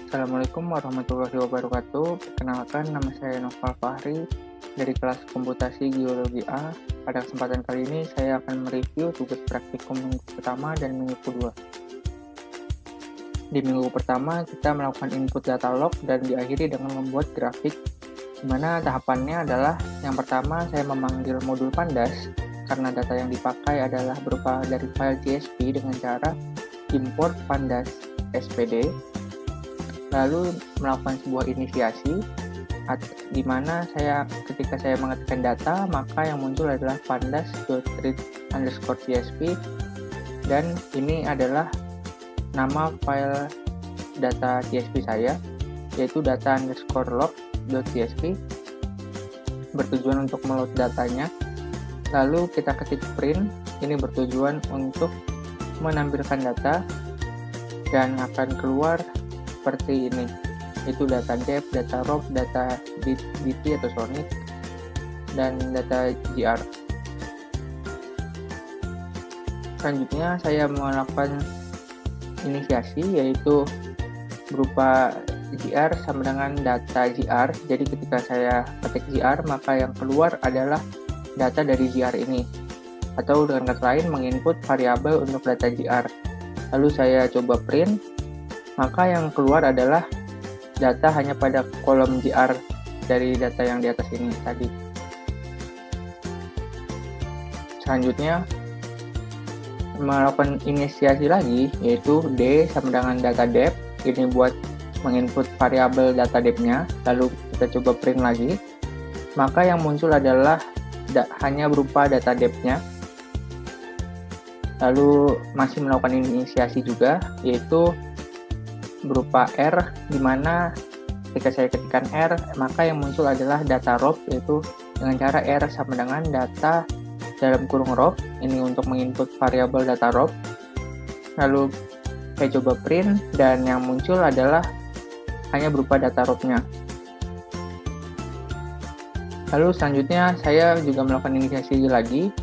Assalamualaikum warahmatullahi wabarakatuh. Perkenalkan, nama saya Noval Fahri dari kelas Komputasi Geologi A. Pada kesempatan kali ini saya akan mereview tugas praktikum minggu pertama dan minggu kedua. Di minggu pertama kita melakukan input data log dan diakhiri dengan membuat grafik, di mana tahapannya adalah yang pertama saya memanggil modul Pandas karena data yang dipakai adalah berupa dari file CSV dengan cara import pandas SPD. Lalu melakukan sebuah inisiasi di mana ketika saya mengetikkan data, maka yang muncul adalah pandas.read_csv, dan ini adalah nama file data CSV saya, yaitu data_log.csv, bertujuan untuk meload datanya. Lalu kita ketik print, ini bertujuan untuk menampilkan data, dan akan keluar seperti ini, itu data depth, data row, data DT atau sonic, dan data GR. Selanjutnya saya melakukan inisiasi, yaitu berupa GR sama dengan data GR. Jadi ketika saya ketik GR, maka yang keluar adalah data dari GR ini, atau dengan kata lain menginput variabel untuk data GR. Lalu saya coba print, maka yang keluar adalah data hanya pada kolom GR dari data yang di atas ini tadi. Selanjutnya melakukan inisiasi lagi, yaitu D sama dengan data depth, ini buat menginput variabel data depth-nya. Lalu kita coba print lagi, maka yang muncul adalah hanya berupa data depth-nya. Lalu masih melakukan inisiasi juga, yaitu berupa R, di mana ketika saya ketikkan R, maka yang muncul adalah data row, yaitu dengan cara R sama dengan data dalam kurung row, ini untuk menginput variabel data row. Lalu saya coba print, dan yang muncul adalah hanya berupa data row-nya. Lalu selanjutnya saya juga melakukan inisiasi lagi,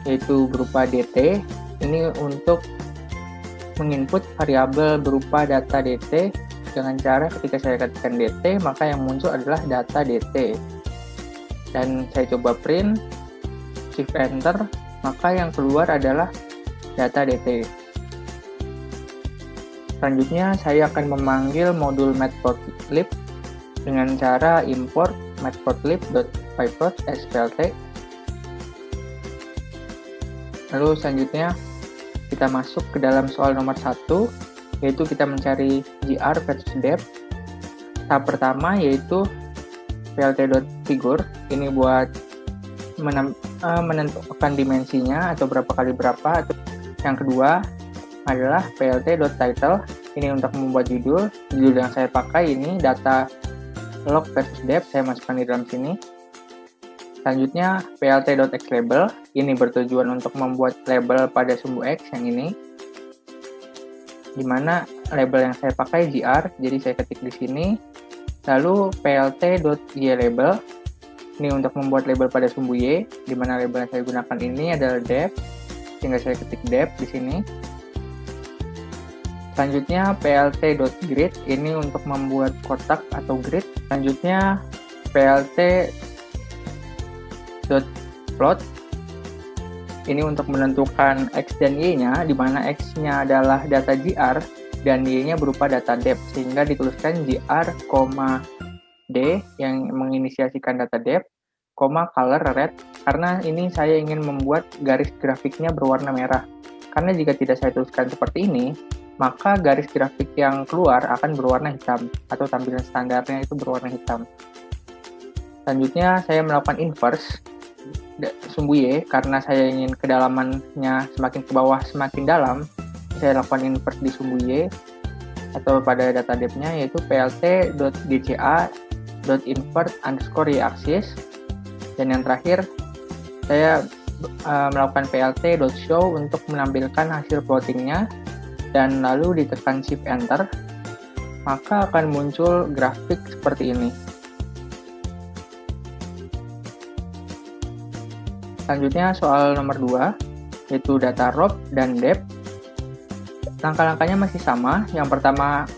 yaitu berupa DT, ini untuk menginput variabel berupa data DT dengan cara ketika saya ketikkan DT, maka yang muncul adalah data DT. Dan saya coba print, shift enter, maka yang keluar adalah data DT. Selanjutnya saya akan memanggil modul matplotlib dengan cara import matplotlib.pyplot_splt. Lalu selanjutnya kita masuk ke dalam soal nomor 1, yaitu kita mencari GR versus depth. Tahap pertama yaitu plt.figure, ini buat menentukan dimensinya atau berapa kali berapa. Yang kedua adalah plt.title, ini untuk membuat judul yang saya pakai ini data log versus depth, saya masukkan di dalam sini. Selanjutnya plt.xlabel, ini bertujuan untuk membuat label pada sumbu X yang ini, dimana label yang saya pakai GR, jadi saya ketik di sini. Lalu plt.ylabel, ini untuk membuat label pada sumbu Y, dimana label yang saya gunakan ini adalah depth, sehingga saya ketik depth di sini. Selanjutnya plt.grid, ini untuk membuat kotak atau grid. Selanjutnya plt.plot, ini untuk menentukan X dan Y-nya, di mana X-nya adalah data GR dan Y-nya berupa data depth, sehingga dituliskan GR, D yang menginisiasikan data depth, color red, karena ini saya ingin membuat garis grafiknya berwarna merah. Karena jika tidak saya tuliskan seperti ini, maka garis grafik yang keluar akan berwarna hitam, atau tampilan standarnya itu berwarna hitam. Selanjutnya saya melakukan inverse sumbu Y, karena saya ingin kedalamannya semakin ke bawah semakin dalam, saya lakukan inverse di sumbu Y atau pada data depth-nya, yaitu plt.dca.invert_y-axis. Dan yang terakhir saya melakukan plt.show untuk menampilkan hasil plottingnya, dan lalu ditekan shift enter, maka akan muncul grafik seperti ini. Selanjutnya soal nomor 2, yaitu data row dan depth. Langkah-langkahnya masih sama. Yang pertama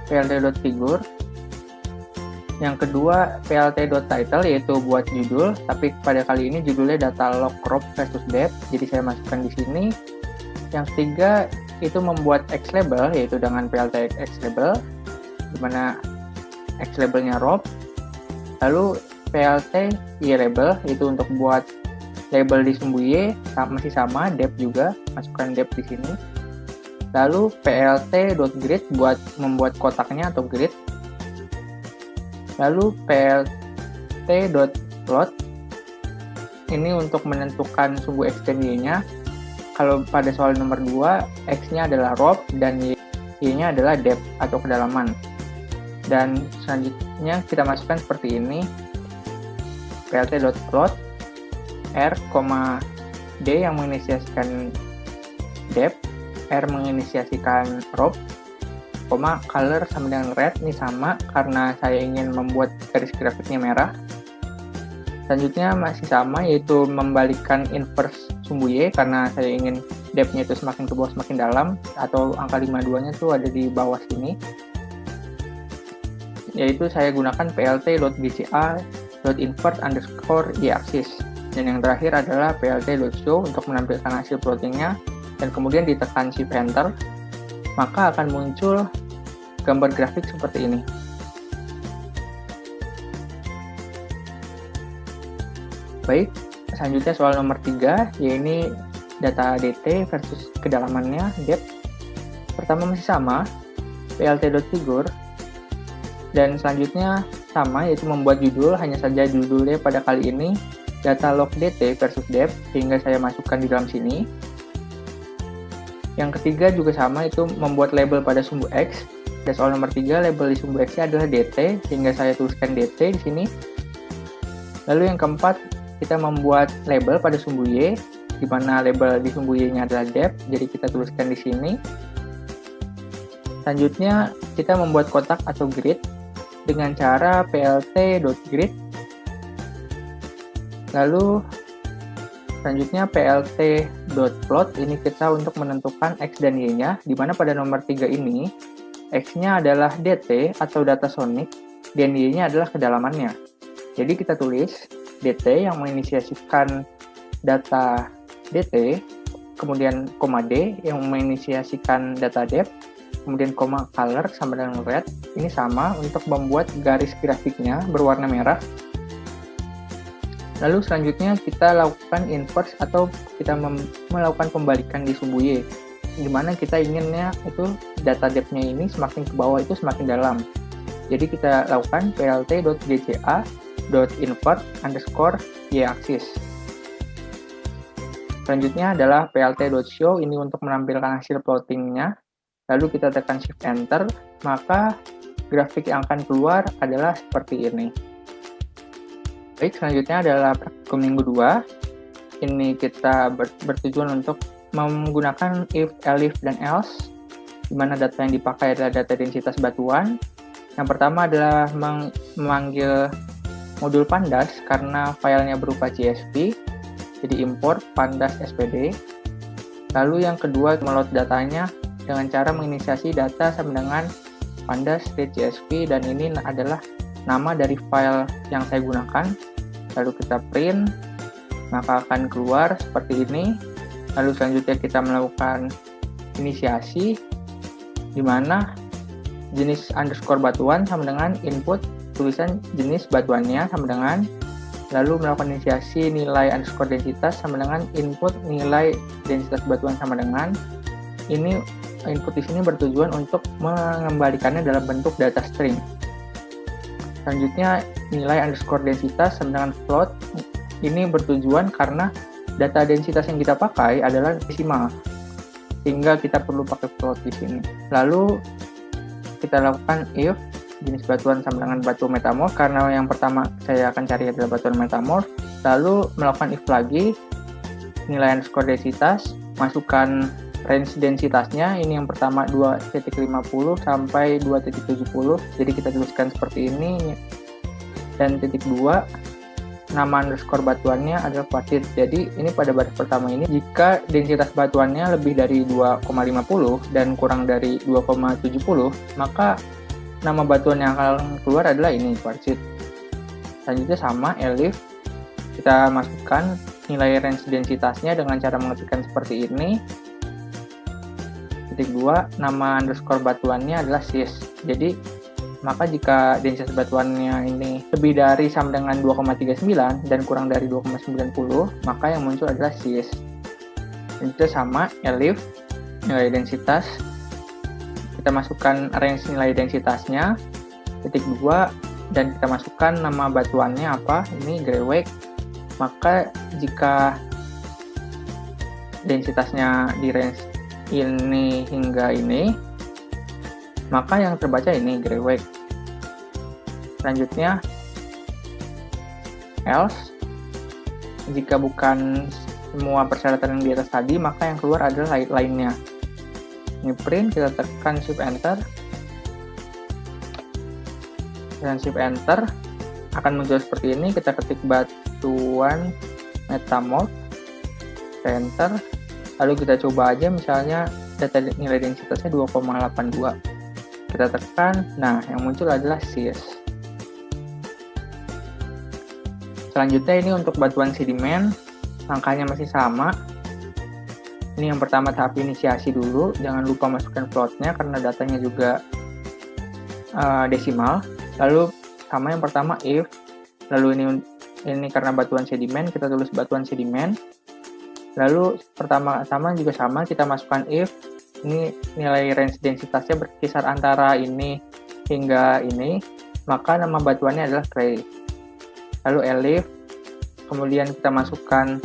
plt.figure. Yang kedua plt.title, yaitu buat judul, tapi pada kali ini judulnya data log crop versus depth, jadi saya masukkan di sini. Yang ketiga itu membuat X label, yaitu dengan plt X label, di mana X labelnya rob. Lalu plt Y label, itu untuk buat label di sumbu Y, masih sama, depth juga, masukkan depth di sini. Lalu plt.grid buat membuat kotaknya atau grid. Lalu plt.plot, ini untuk menentukan sumbu X dan Y-nya. Kalau pada soal nomor 2, X-nya adalah rob dan Y-nya adalah depth atau kedalaman. Dan selanjutnya kita masukkan seperti ini, plt.plot R, D yang menginisiasikan depth, R menginisiasikan rob, color sama dengan red, ini sama karena saya ingin membuat garis grafiknya merah. Selanjutnya masih sama, yaitu membalikkan inverse sumbu Y karena saya ingin depth-nya itu semakin ke bawah semakin dalam, atau angka 52-nya tuh ada di bawah sini. Yaitu saya gunakan plt.gca.invert_y-axis. Dan yang terakhir adalah plt.show untuk menampilkan hasil plottingnya, dan kemudian ditekan Shift Enter, maka akan muncul gambar grafik seperti ini. Baik, selanjutnya soal nomor 3, yaitu data DT versus kedalamannya, depth. Pertama masih sama, plt.figure, dan selanjutnya sama, yaitu membuat judul, hanya saja judulnya pada kali ini data log DT versus depth, sehingga saya masukkan di dalam sini. Yang ketiga juga sama, itu membuat label pada sumbu X. Dan soal nomor 3, label di sumbu X-nya adalah DT, sehingga saya tuliskan DT di sini. Lalu yang keempat, kita membuat label pada sumbu Y, di mana label di sumbu Y-nya adalah depth, jadi kita tuliskan di sini. Selanjutnya, kita membuat kotak atau grid dengan cara plt.grid. Lalu selanjutnya plt.plot, ini kita untuk menentukan X dan Y-nya, di mana pada nomor 3 ini X-nya adalah DT atau data sonic, dan Y-nya adalah kedalamannya. Jadi kita tulis DT yang menginisiasikan data DT, kemudian koma D yang menginisiasikan data depth, kemudian koma color sama dengan red, ini sama untuk membuat garis grafiknya berwarna merah. Lalu selanjutnya kita lakukan inverse atau kita melakukan pembalikan di sumbu Y, di mana kita inginnya itu data depth-nya ini semakin ke bawah itu semakin dalam. Jadi kita lakukan plt.gca.invert_y-axis. Selanjutnya adalah plt.show, ini untuk menampilkan hasil plottingnya. Lalu kita tekan Shift Enter, maka grafik yang akan keluar adalah seperti ini. Baik, selanjutnya adalah praktikum minggu 2. Ini kita bertujuan untuk menggunakan if, elif, dan else, di mana data yang dipakai adalah data densitas batuan. Yang pertama adalah memanggil modul pandas karena filenya berupa CSV, jadi import pandas SPD. Lalu yang kedua, meload datanya dengan cara menginisiasi data sama dengan pandas.csv, dan ini adalah nama dari file yang saya gunakan. Lalu kita print, maka akan keluar seperti ini. Lalu selanjutnya kita melakukan inisiasi, di mana jenis underscore batuan sama dengan input tulisan jenis batuannya sama dengan, lalu melakukan inisiasi nilai underscore densitas sama dengan input nilai densitas batuan sama dengan. Ini input di sini bertujuan untuk mengembalikannya dalam bentuk data string. Selanjutnya nilai underscore densitas sama dengan float. Ini bertujuan karena data densitas yang kita pakai adalah desimal, sehingga kita perlu pakai float di sini. Lalu kita lakukan if jenis batuan sama dengan batu metamorf, karena yang pertama saya akan cari adalah batuan metamorf. Lalu melakukan if lagi, nilai underscore densitas, masukkan range densitasnya, ini yang pertama 2.50 sampai 2.70, jadi kita tuliskan seperti ini. Dan titik 2, nama underscore batuannya adalah quartz. Jadi ini pada baris pertama ini, jika densitas batuannya lebih dari 2,50 dan kurang dari 2,70, maka nama batuan yang akan keluar adalah ini, kuarsit. Selanjutnya sama, elif, kita masukkan nilai range densitasnya dengan cara mengetikkan seperti ini. Titik 2, nama underscore batuannya adalah cis. Jadi, maka jika densitas batuannya ini lebih dari sama dengan 2,39 dan kurang dari 2,90, maka yang muncul adalah cis. Itu sama, elif, nilai densitas. Kita masukkan range nilai densitasnya. Titik 2, dan kita masukkan nama batuannya apa? Ini greywacke. Maka jika densitasnya di range ini hingga ini, maka yang terbaca ini greywacke. Selanjutnya else, jika bukan semua persyaratan yang di atas tadi, maka yang keluar adalah lainnya. Ini print, kita tekan shift enter, dan shift enter akan muncul seperti ini. Kita ketik batuan metamorph, enter. Lalu kita coba aja misalnya data nilai densitasnya 2,82. Kita tekan, nah yang muncul adalah cis. Selanjutnya ini untuk batuan sedimen, langkahnya masih sama. Ini yang pertama tahap inisiasi dulu, jangan lupa masukkan plotnya karena datanya juga desimal. Lalu sama yang pertama if, lalu ini karena batuan sedimen, kita tulis batuan sedimen. Lalu pertama-tama juga sama, kita masukkan if, ini nilai range densitasnya berkisar antara ini hingga ini, maka nama batuannya adalah clay. Lalu elif, kemudian kita masukkan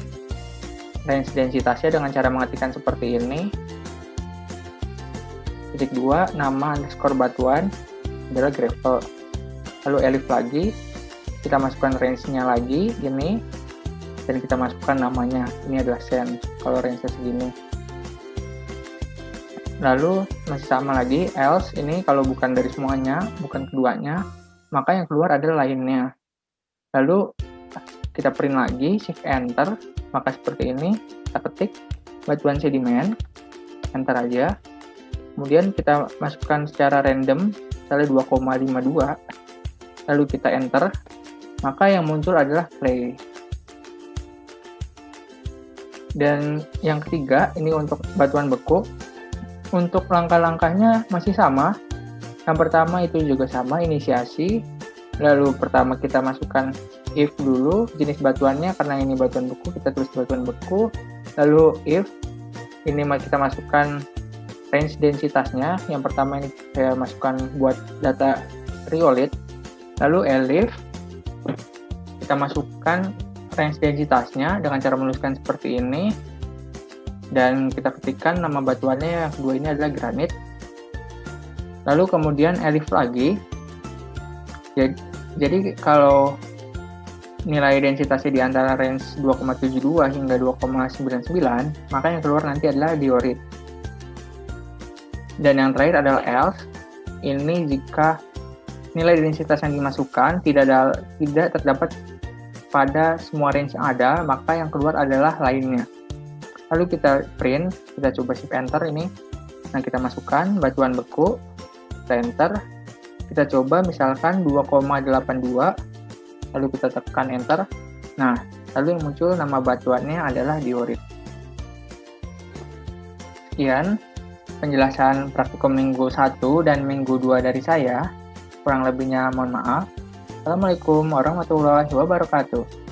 range densitasnya dengan cara mengetikkan seperti ini. Titik 2, nama underscore batuan adalah gravel. Lalu elif lagi, kita masukkan range-nya lagi, ini, dan kita masukkan namanya, ini adalah sand, kalau range-nya segini. Lalu masih sama lagi, else, ini kalau bukan dari semuanya, bukan keduanya, maka yang keluar adalah lainnya. Lalu kita print lagi, shift enter, maka seperti ini, kita ketik batuan sedimen, enter aja. Kemudian kita masukkan secara random, misalnya 2,52, lalu kita enter, maka yang muncul adalah clay. Dan yang ketiga, ini untuk batuan beku. Untuk langkah-langkahnya masih sama. Yang pertama itu juga sama, inisiasi. Lalu pertama kita masukkan if dulu, jenis batuannya, karena ini batuan beku, kita tulis batuan beku. Lalu if, ini kita masukkan range densitasnya. Yang pertama ini saya masukkan buat data rhyolite. Lalu elif, kita masukkan range densitasnya dengan cara menuliskan seperti ini, dan kita ketikkan nama batuannya yang kedua ini adalah granit. Lalu kemudian elif lagi. Jadi kalau nilai densitasnya di antara range 2,72 hingga 2,99, maka yang keluar nanti adalah diorit. Dan yang terakhir adalah else. Ini jika nilai densitas yang dimasukkan tidak terdapat pada semua range yang ada, maka yang keluar adalah lainnya. Lalu kita print, kita coba shift enter ini. Nah, kita masukkan batuan beku, kita enter. Kita coba misalkan 2,82, lalu kita tekan enter. Nah, lalu yang muncul nama batuannya adalah diorit. Sekian penjelasan praktikum minggu 1 dan minggu 2 dari saya. Kurang lebihnya mohon maaf. Assalamualaikum warahmatullahi wabarakatuh.